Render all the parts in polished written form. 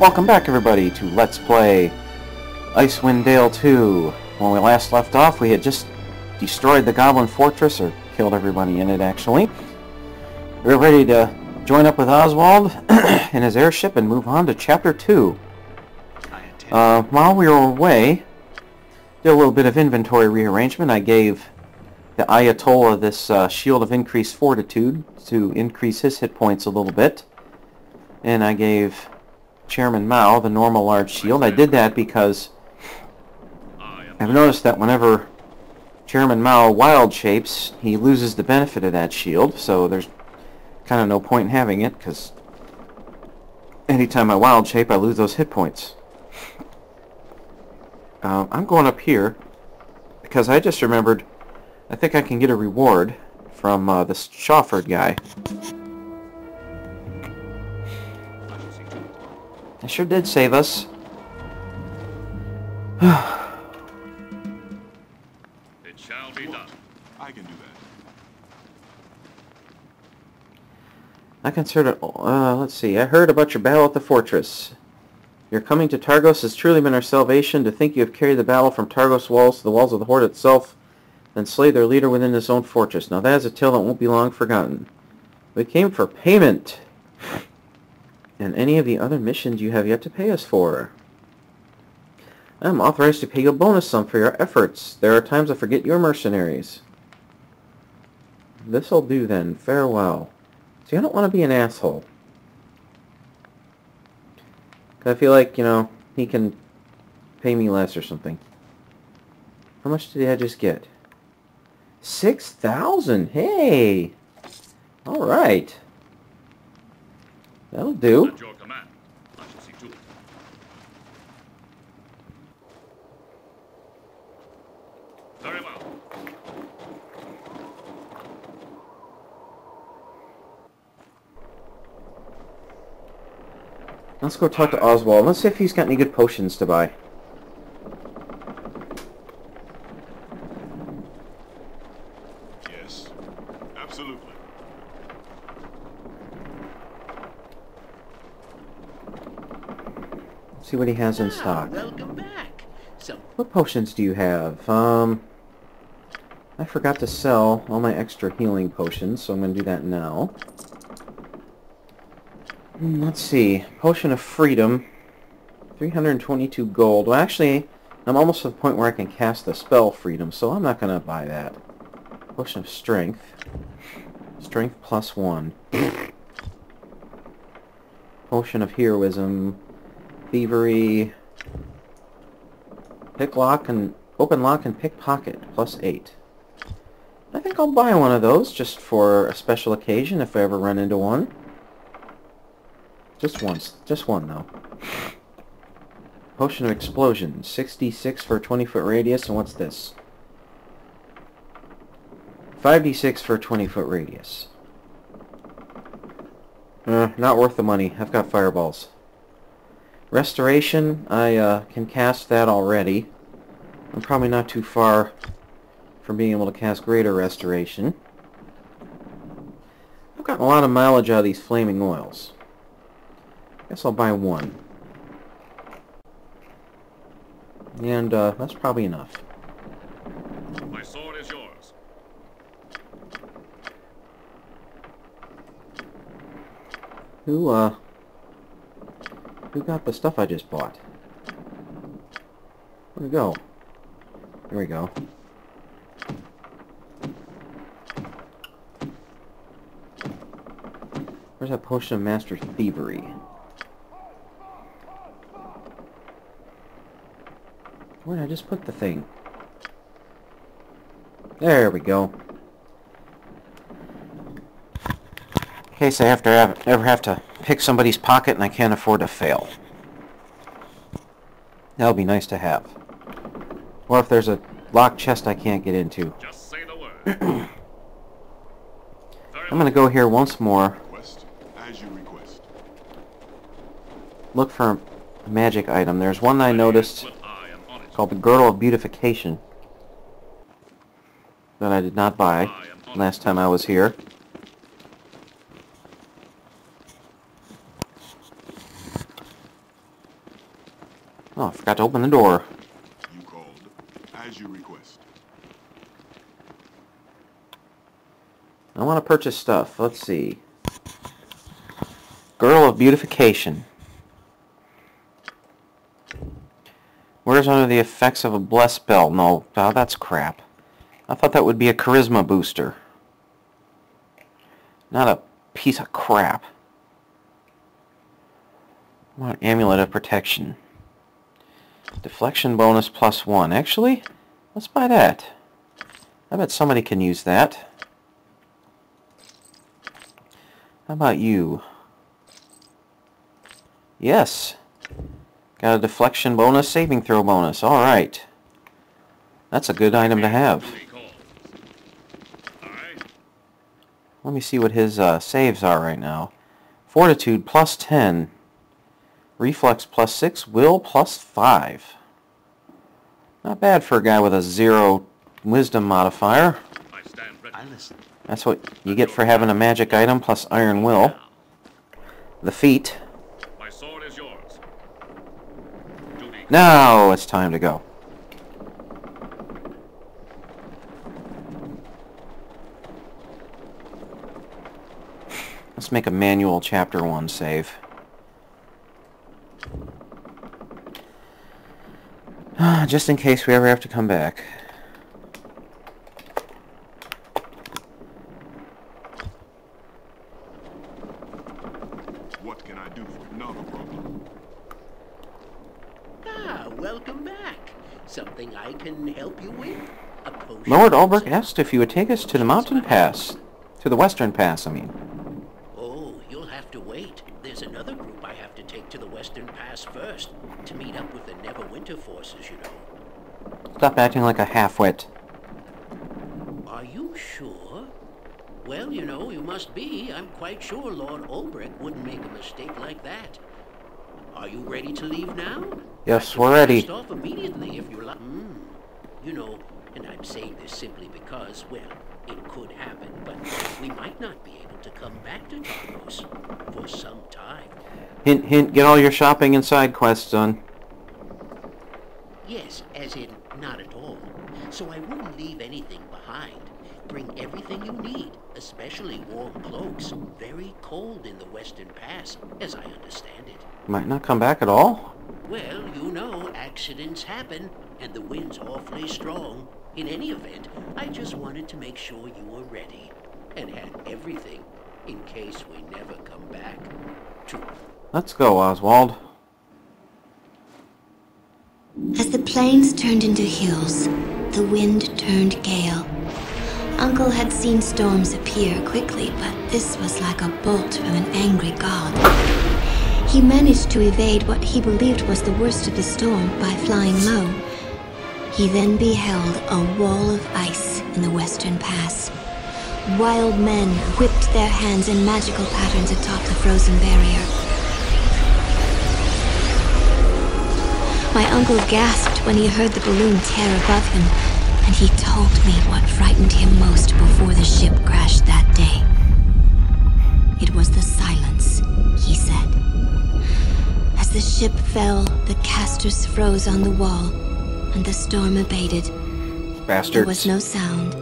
Welcome back, everybody, to Let's Play Icewind Dale 2. When we last left off, we had just destroyed the Goblin Fortress, or killed everybody in it, actually. We were ready to join up with Oswald in his airship and move on to Chapter 2. While we were away, did a little bit of inventory rearrangement. I gave the Ayatollah this Shield of Increased Fortitude to increase his hit points a little bit. And I gave Chairman Mao the normal large shield. I did that because I've noticed that whenever Chairman Mao wild shapes, he loses the benefit of that shield, so there's kind of no point in having it, because anytime I wild shape, I lose those hit points. I'm going up here because I just remembered I think I can get a reward from this Shawford guy. I sure did save us. It shall be done. I can do that. I consider... let's see. I heard about your battle at the fortress. Your coming to Targos has truly been our salvation. To think you have carried the battle from Targos walls to the walls of the Horde itself, then slay their leader within his own fortress. Now that is a tale that won't be long forgotten. We came for payment. And any of the other missions you have yet to pay us for. I am authorized to pay you a bonus sum for your efforts. There are times I forget your mercenaries. This'll do then. Farewell. See, I don't want to be an asshole. 'Cause I feel like, you know, he can pay me less or something. How much did I just get? 6,000! Hey! Alright. That'll do. At your command. I shall see to it. Very well. Let's go talk to Oswald. Let's see if he's got any good potions to buy. Yes, absolutely. See what he has in stock. Welcome back. So, What potions do you have? I forgot to sell all my extra healing potions, so I'm going to do that now. Let's see. Potion of Freedom. 322 gold. Well, actually, I'm almost to the point where I can cast the spell Freedom, so I'm not going to buy that. Potion of Strength. Strength +1. Potion of Heroism. Thievery. Picklock and open lock and pickpocket +8. I think I'll buy one of those just for a special occasion if I ever run into one. Just once. Just one, though. Potion of Explosion. 66 for a 20-foot radius, and what's this? 5d6 for a 20-foot radius. Not worth the money. I've got fireballs. Restoration, I can cast that already. I'm probably not too far from being able to cast Greater Restoration. I've gotten a lot of mileage out of these flaming oils. Guess I'll buy one. And that's probably enough. My sword is yours. Who got the stuff I just bought? Where'd it go? Here we go. Where's that potion of Master Thievery? Where did I just put the thing? There we go. In case I ever have to pick somebody's pocket and I can't afford to fail. That'll be nice to have. Or if there's a locked chest I can't get into. Just say the word. I'm going to go here once more. Request as you request. Look for a magic item. There's one I noticed I am on it. called the Girdle of Beautification that I did not buy last time I was here. Oh, I forgot to open the door. You called. As you request. I want to purchase stuff. Let's see. Girl of Beautification. Wears under the effects of a bless spell. No, that's crap. I thought that would be a charisma booster. Not a piece of crap. I want Amulet of Protection. Deflection bonus +1. Actually, let's buy that. I bet somebody can use that. How about you? Yes. Got a deflection bonus, saving throw bonus. Alright. That's a good item to have. Let me see what his saves are right now. Fortitude +10. Reflex +6. Will +5. Not bad for a guy with a 0 wisdom modifier. That's what you get for having a magic item plus Iron Will. The feat. My sword is yours. Now it's time to go. Let's make a manual chapter 1 save. Just in case we ever have to come back. What can I do for you? Not a problem. Ah, welcome back. Something I can help you with? A potion? Lord Ulbrich asked if you would take us to the mountain pass. To the western pass, I mean. Oh, you'll have to wait. There's another group I have to take to the Western Pass first, to meet up with the Neverwinter forces, you know. Stop acting like a half-wit. Are you sure? Well, you know, you must be. I'm quite sure Lord Ulbrich wouldn't make a mistake like that. Are you ready to leave now? Yes, we're ready. Blast off immediately if you're like... You know, and I'm saying this simply because, well, it could happen, but we might not be able to come back to Targos for some time. Hint, hint, get all your shopping and side quests done. Yes, as in, not at all. So I wouldn't leave anything behind. Bring everything you need, especially warm cloaks. Very cold in the Western Pass, as I understand it. Might not come back at all? Well, you know, accidents happen, and the wind's awfully strong. In any event, I just wanted to make sure you were ready, and had everything, in case we never come back to... Let's go, Oswald. As the plains turned into hills, the wind turned gale. Uncle had seen storms appear quickly, but this was like a bolt from an angry god. He managed to evade what he believed was the worst of the storm by flying low. He then beheld a wall of ice in the Western Pass. Wild men whipped their hands in magical patterns atop the frozen barrier. My uncle gasped when he heard the balloon tear above him, and he told me what frightened him most before the ship crashed that day. It was the silence, he said. As the ship fell, the casters froze on the wall, and the storm abated. Bastards. There was no sound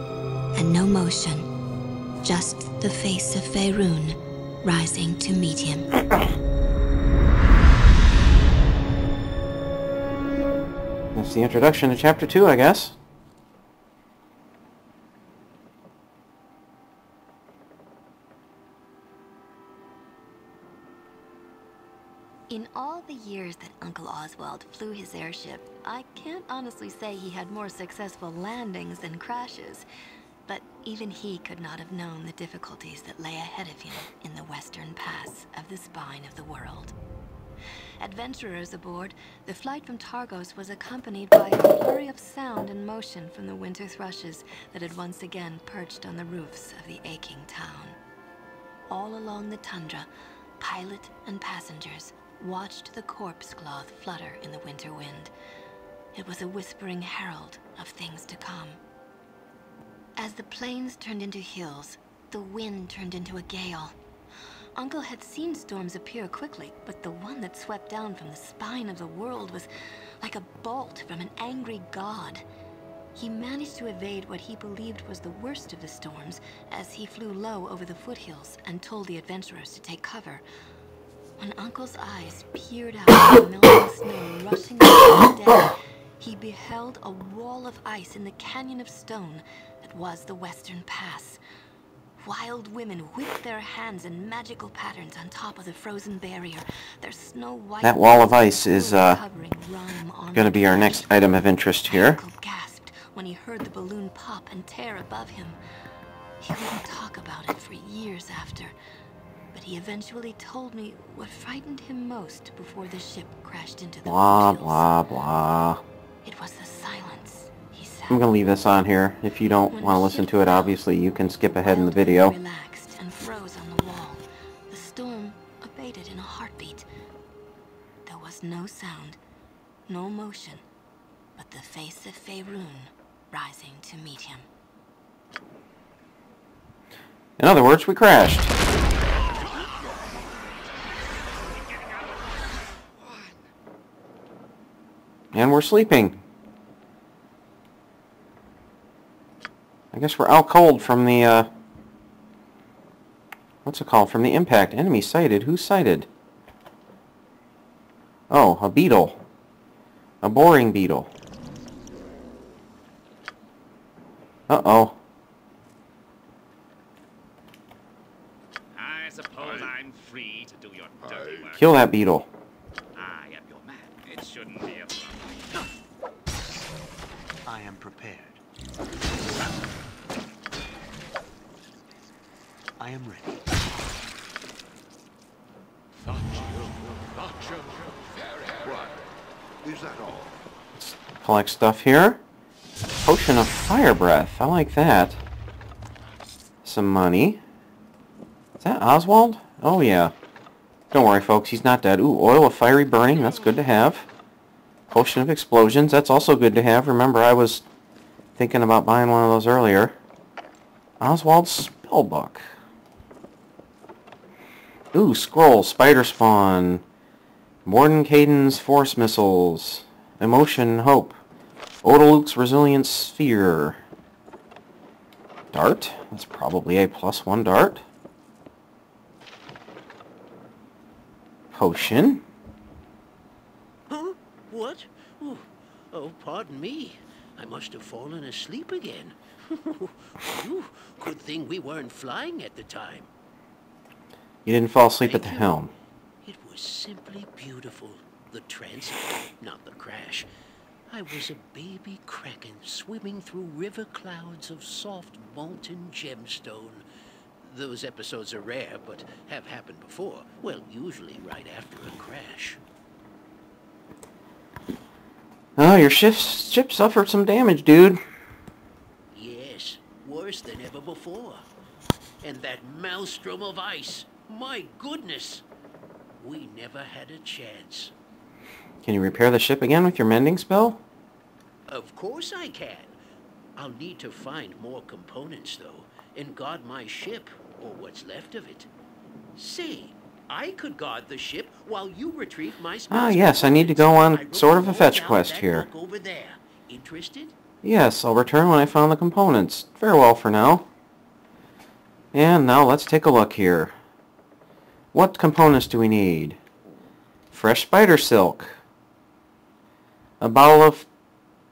and no motion, just the face of Faerun rising to meet him. That's the introduction to Chapter 2, I guess. In all the years that Uncle Oswald flew his airship, I can't honestly say he had more successful landings than crashes. But even he could not have known the difficulties that lay ahead of him in the Western Pass of the spine of the world. Adventurers aboard, the flight from Targos was accompanied by a flurry of sound and motion from the winter thrushes that had once again perched on the roofs of the aching town. All along the tundra, pilot and passengers watched the corpse cloth flutter in the winter wind. It was a whispering herald of things to come. As the plains turned into hills, the wind turned into a gale. Uncle had seen storms appear quickly, but the one that swept down from the spine of the world was like a bolt from an angry god. He managed to evade what he believed was the worst of the storms as he flew low over the foothills and told the adventurers to take cover. When Uncle's eyes peered out at the melting snow rushing over the dead, he beheld a wall of ice in the canyon of stone that was the Western Pass. Wild women whipped their hands in magical patterns on top of the frozen barrier. Their snow-white That wall of ice is going to be our next item of interest here. Uncle gasped when he heard the balloon pop and tear above him. He wouldn't talk about it for years after, but he eventually told me what frightened him most before the ship crashed into the Blah, foothills. blah, blah. It was the silence, he said. I'm going to leave this on here. If you don't want to listen to it, obviously, you can skip ahead in the video. Relaxed and froze on the wall. The storm abated in a heartbeat. There was no sound, no motion, but the face of Faerun rising to meet him. In other words, we crashed. And we're sleeping. I guess we're out cold from the, what's it called? From the impact. Enemy sighted. Who sighted? Oh, a beetle. A boring beetle. Uh-oh. I suppose I'm free to do your dirty work. Kill that beetle. I am your man. It shouldn't be a problem. I am prepared. I am ready. What? Is that all? Collect stuff here. Potion of fire breath. I like that. Some money. Is that Oswald? Oh, yeah. Don't worry, folks. He's not dead. Ooh, oil of fiery burning. That's good to have. Potion of explosions. That's also good to have. Remember, I was thinking about buying one of those earlier. Oswald's spellbook. Ooh, scroll. Spider spawn. Mordenkaden's force missiles. Emotion, hope. Odaluk's resilient sphere. Dart. That's probably a +1 dart. Potion. Huh? What? Oh, pardon me. I must have fallen asleep again. Phew, good thing we weren't flying at the time. You didn't fall asleep at Thank the you. helm. It was simply beautiful. The transit, not the crash. I was a baby kraken swimming through river clouds of soft molten gemstone. Those episodes are rare, but have happened before. Well, usually right after a crash. Oh, your ship suffered some damage, dude. Yes, worse than ever before. And that maelstrom of ice. My goodness. We never had a chance. Can you repair the ship again with your mending spell? Of course I can. I'll need to find more components, though, and guard my ship, or what's left of it. Say, I could guard the ship while you retrieve my Ah, yes, I need to go on sort of a fetch quest here. Over there. Interested? Yes, I'll return when I found the components. Farewell for now. And now let's take a look here. What components do we need? Fresh spider silk. A bottle of...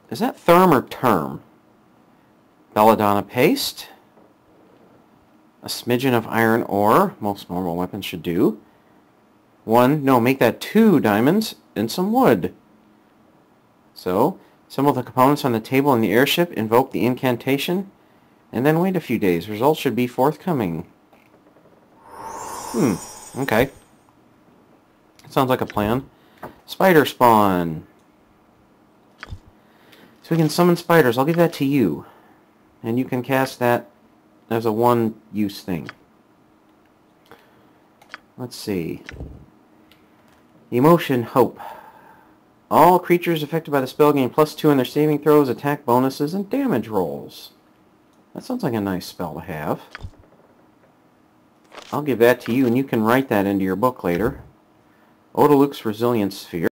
Is that therm or term? Belladonna paste. A smidgen of iron ore. Most normal weapons should do. Make that 2 diamonds and some wood. So, assemble the components on the table in the airship, invoke the incantation, and then wait a few days. Results should be forthcoming. Okay. Sounds like a plan. Spider spawn. So we can summon spiders. I'll give that to you. And you can cast that as a one-use thing. Let's see. Emotion, hope. All creatures affected by the spell gain +2 in their saving throws, attack bonuses, and damage rolls. That sounds like a nice spell to have. I'll give that to you, and you can write that into your book later. Odaluk's Resilience Sphere.